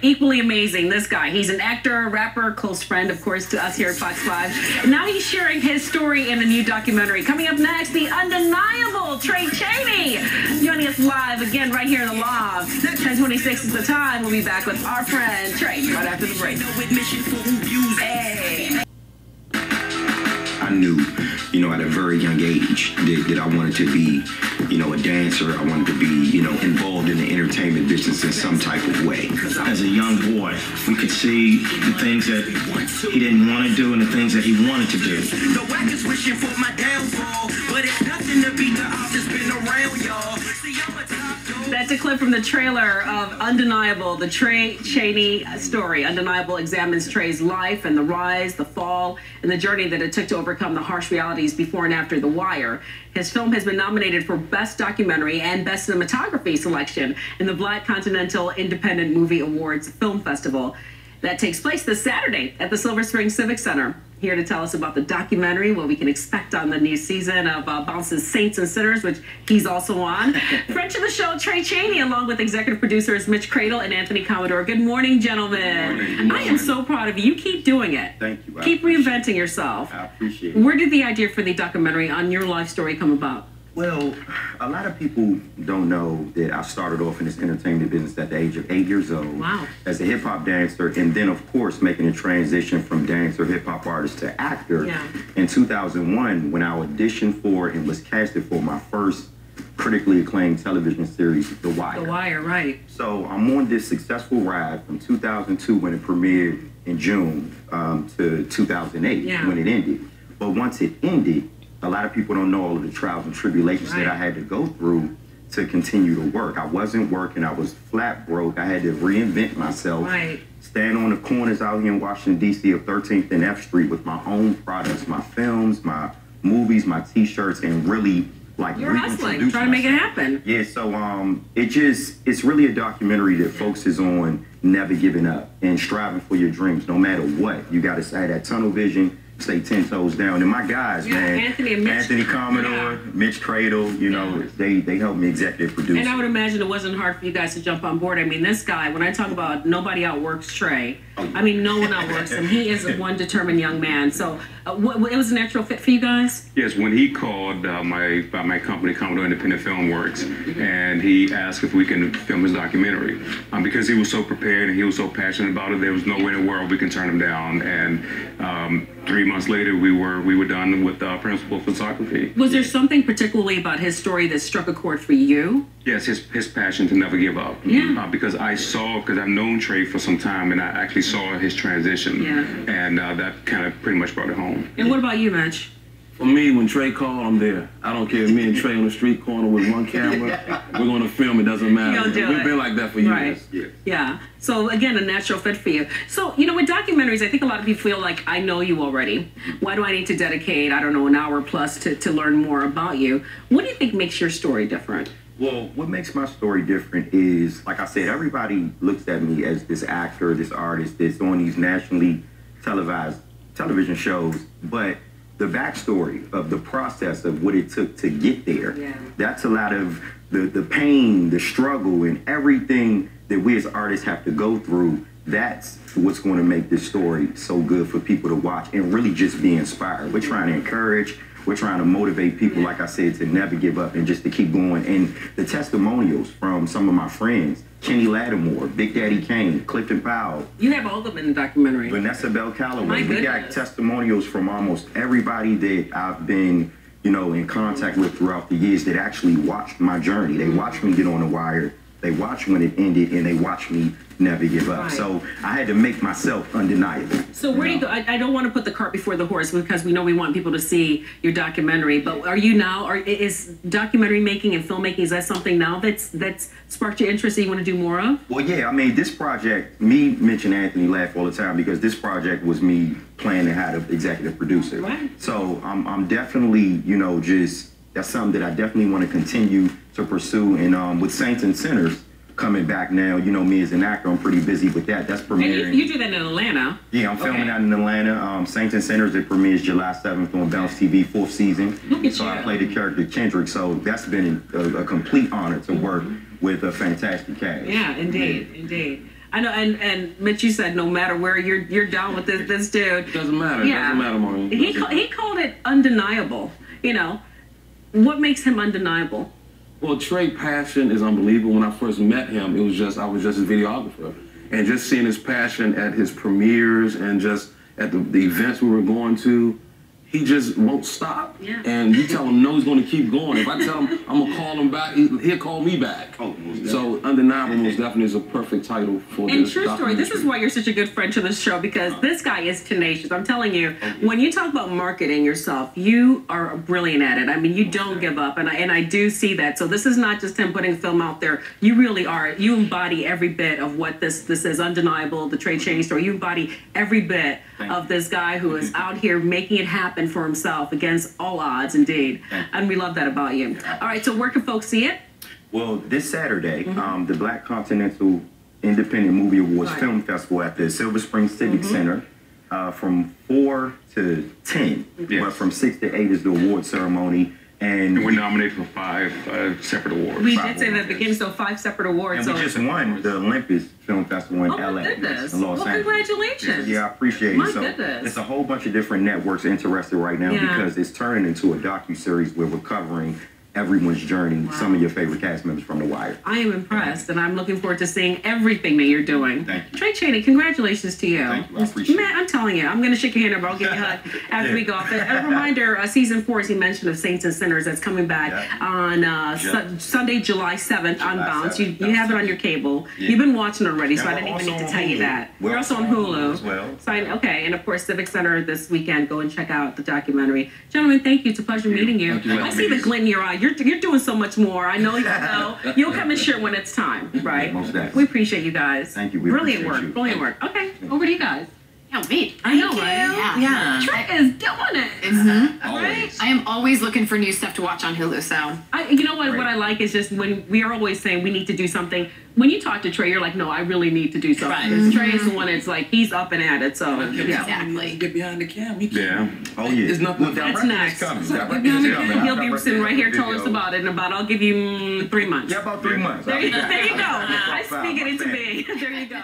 Equally amazing, this guy. He's an actor, rapper, close friend, of course, to us here at Fox 5. And now he's sharing his story in a new documentary. Coming up next, the undeniable Chaney. Joining us live again right here in the Loft. 10:26 is the time. We'll be back with our friend Trey right after the break. Hey. I knew, at a very young age that I wanted to be, a dancer. I wanted to be, involved in the entertainment business in some type of way. As a young boy, we could see the things that he didn't want to do and the things that he wanted to do. The whack is wishing for my downfall, but it's nothing to beat the odds that's been around, y'all. See, I'm a top dog. That's a clip from the trailer of Undeniable, the Trey Chaney story. Undeniable examines Trey's life and the rise, the fall, and the journey that it took to overcome the harsh realities before and after The Wire. His film has been nominated for Best Documentary and Best Cinematography selection in the Black Continental Independent Movie Awards Film Festival. That takes place this Saturday at the Silver Spring Civic Center. Here to tell us about the documentary, what we can expect on the new season of Bounce's Saints and Sinners, which he's also on. Friend of the show, Trey Chaney, along with executive producers Mitch, Credle, and Anthony Commodore. Good morning, gentlemen. Good morning. I am so proud of you. You keep doing it. Thank you. Keep reinventing yourself. I appreciate it. Where did the idea for the documentary on your life story come about? Well, a lot of people don't know that I started off in this entertainment business at the age of 8 years old. Wow. As a hip-hop dancer, and then, of course, making a transition from dancer, hip-hop artist to actor. Yeah. In 2001, when I auditioned for and was casted for my first critically acclaimed television series, The Wire. The Wire, right. So I'm on this successful ride from 2002 when it premiered in June to 2008 when it ended. But once it ended, a lot of people don't know all of the trials and tribulations that I had to go through to continue to work. I wasn't working. I was flat broke. I had to reinvent myself. Stand on the corners out here in Washington, D.C. of 13th and F Street with my own products, my films, my movies, my T-shirts, and really You're hustling, trying to make it happen. Yeah, so it's really a documentary that focuses on never giving up and striving for your dreams no matter what. You got to have that tunnel vision, stay 10 toes down. And my guys, man, Anthony and Mitch. Anthony Commodore, Mitch Credle, they helped me executive produce. And I would imagine it wasn't hard for you guys to jump on board. I mean, this guy, when I talk about nobody outworks Trey, I mean, no one outworks him. He is one determined young man. So it was a natural fit for you guys? Yes, when he called my company, Commodore Independent Film Works, and he asked if we can film his documentary. Because he was so prepared and he was so passionate about it, there was no way in the world we can turn him down. And 3 months later, we were done with principal photography. Was there something particularly about his story that struck a chord for you? Yes, his passion to never give up. Because I've known Trey for some time, and I actually saw his transition. And that kind of pretty much brought it home. And what about you, Mitch? For me, when Trey called, I'm there. I don't care if me and Trey on the street corner with one camera, we're going to film, it doesn't matter. We've been like that for years. Yeah. So, again, a natural fit for you. So, with documentaries, I think a lot of people feel like, I know you already. Why do I need to dedicate, I don't know, an hour plus to learn more about you? What do you think makes your story different? Well, what makes my story different is, like I said, everybody looks at me as this actor, this artist that's on these nationally televised television shows, but the backstory of the process of what it took to get there, that's a lot of the pain, the struggle, and everything that we as artists have to go through. That's what's going to make this story so good for people to watch and really just be inspired. We're trying to encourage, we're trying to motivate people, like I said, to never give up and just to keep going. And the testimonials from some of my friends, Chaney Lattimore, Big Daddy Kane, Clifton Powell. You have all of them in the documentary. Vanessa Bell Calloway. My goodness. We got testimonials from almost everybody that I've been, in contact with throughout the years that actually watched my journey. They watched me get on the wire. They watched when it ended, and they watched me never give up. So I had to make myself undeniable. So where do you go? I don't want to put the cart before the horse because we know we want people to see your documentary. But are you now, or is documentary making and filmmaking, is that something now that's sparked your interest that you want to do more of? Well, yeah. I mean, this project, me, Mitch, and Anthony laugh all the time because this project was me planning how to executive producer. So I'm definitely, that's something that I definitely want to continue to pursue. And with Saints and Sinners coming back now, me as an actor, I'm pretty busy with that. That's premiering. And you do that in Atlanta. Yeah, I'm filming that in Atlanta. Saints and Sinners, it premieres July 7th on Bounce TV, 4th season. So I play the character Kendrick. So that's been a complete honor to work with a fantastic cast. Yeah, indeed. I know, and Mitch, you said no matter where you're down with this dude. It doesn't matter. Yeah. It doesn't matter, Maureen. He called it undeniable. You know, what makes him undeniable? Well, Trey's passion is unbelievable. When I first met him, I was just his videographer, and just seeing his passion at his premieres and just at the events we were going to. He just won't stop. Yeah. And you tell him no, he's going to keep going. If I tell him I'm going to call him back, he'll call me back. Oh, so Undeniable most definitely is a perfect title for And this true story, this is why you're such a good friend to this show, because this guy is tenacious. I'm telling you, when you talk about marketing yourself, you are brilliant at it. I mean, you don't give up, and I do see that. So this is not just him putting film out there. You really are. You embody every bit of what this is. Undeniable, the Trey Chaney story. You embody every bit of this guy who is out here making it happen for himself against all odds, indeed. And we love that about you. All right, so where can folks see it? Well, this Saturday, the Black Continental Independent Movie Awards Film Festival at the Silver Spring Civic Center from 4 to 10. But from 6 to 8 is the award ceremony. And we're nominated for 5 separate awards. We did say that at the beginning, so 5 separate awards. And we just won the Olympus Film Festival in LA. My goodness. In Los Angeles. Congratulations. Yeah, I appreciate it. My goodness. It's a whole bunch of different networks interested right now because it's turning into a docuseries where we're covering everyone's journey, some of your favorite cast members from The Wire. I am impressed, and I'm looking forward to seeing everything that you're doing. Thank you. Trey Chaney, congratulations to you. Thank you. I appreciate it. Man, I'm telling you, I'm going to shake your hand, but I'll give you a hug after we go off. A reminder, season 4, as he mentioned, of Saints and Sinners, that's coming back on Sunday, July 7th on Bounce. You have it on your cable. You've been watching already, so I didn't even need to tell you that. We're also on Hulu as well. So okay, and of course, Civic Center this weekend. Go and check out the documentary. Gentlemen, thank you. It's a pleasure meeting you. I see the glint in your eye. You're doing so much more. I know you know. You'll come and share when it's time, right? Most definitely. We appreciate you guys. Thank you. We Brilliant appreciate work. you. Brilliant work. Okay, over to you guys. Yeah, wait. I know, right? Yeah. Trey is doing it. Right? I am always looking for new stuff to watch on Hulu, so. You know what? What I like is just when we are always saying we need to do something. When you talk to Trey, you're like, no, I really need to do something. Because Trey is the one that's like, he's up and at it. So Exactly. Get behind the cam. Yeah. Oh, yeah. There's nothing. that's next. He'll be sitting right here telling us about it in about, I'll give you 3 months. Yeah, about 3 months. There you go. I speak it into being. There you go.